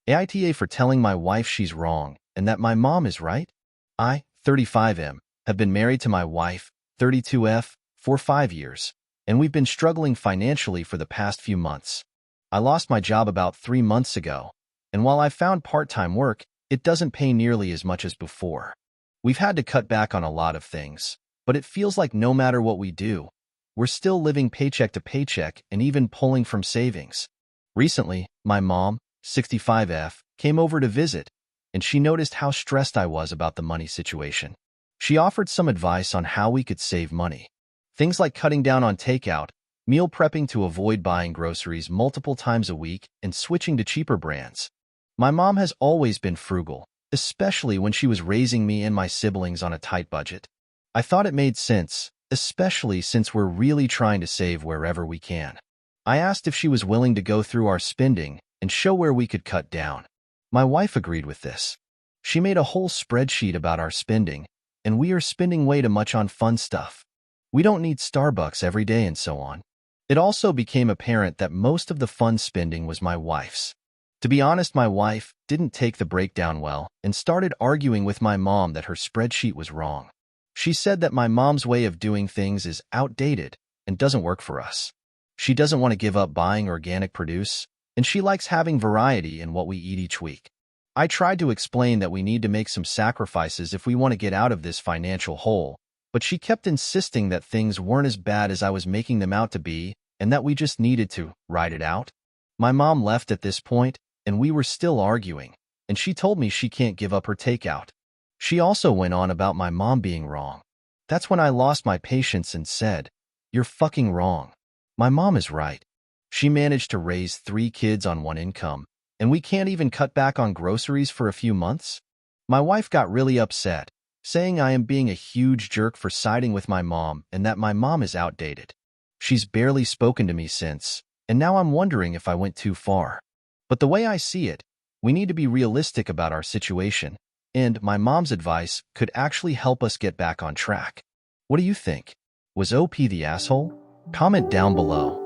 AITA for telling my wife she's wrong and that my mom is right? I, 35M, have been married to my wife, 32F, for 5 years, and we've been struggling financially for the past few months. I lost my job about 3 months ago, and while I found part-time work, it doesn't pay nearly as much as before. We've had to cut back on a lot of things, but it feels like no matter what we do, we're still living paycheck to paycheck and even pulling from savings. Recently, my mom, 65F, came over to visit, and she noticed how stressed I was about the money situation. She offered some advice on how we could save money. Things like cutting down on takeout, meal prepping to avoid buying groceries multiple times a week, and switching to cheaper brands. My mom has always been frugal, especially when she was raising me and my siblings on a tight budget. I thought it made sense, especially since we're really trying to save wherever we can. I asked if she was willing to go through our spending and show where we could cut down. My wife agreed with this. She made a whole spreadsheet about our spending, and we are spending way too much on fun stuff. We don't need Starbucks every day and so on. It also became apparent that most of the fun spending was my wife's. To be honest, my wife didn't take the breakdown well and started arguing with my mom that her spreadsheet was wrong. She said that my mom's way of doing things is outdated and doesn't work for us. She doesn't want to give up buying organic produce, and she likes having variety in what we eat each week. I tried to explain that we need to make some sacrifices if we want to get out of this financial hole, but she kept insisting that things weren't as bad as I was making them out to be and that we just needed to ride it out. My mom left at this point, and we were still arguing, and she told me she can't give up her takeout. She also went on about my mom being wrong. That's when I lost my patience and said, "You're fucking wrong. My mom is right. She managed to raise 3 kids on one income, and we can't even cut back on groceries for a few months?" My wife got really upset, saying I am being a huge jerk for siding with my mom and that my mom is outdated. She's barely spoken to me since, and now I'm wondering if I went too far. But the way I see it, we need to be realistic about our situation, and my mom's advice could actually help us get back on track. What do you think? Was OP the asshole? Comment down below.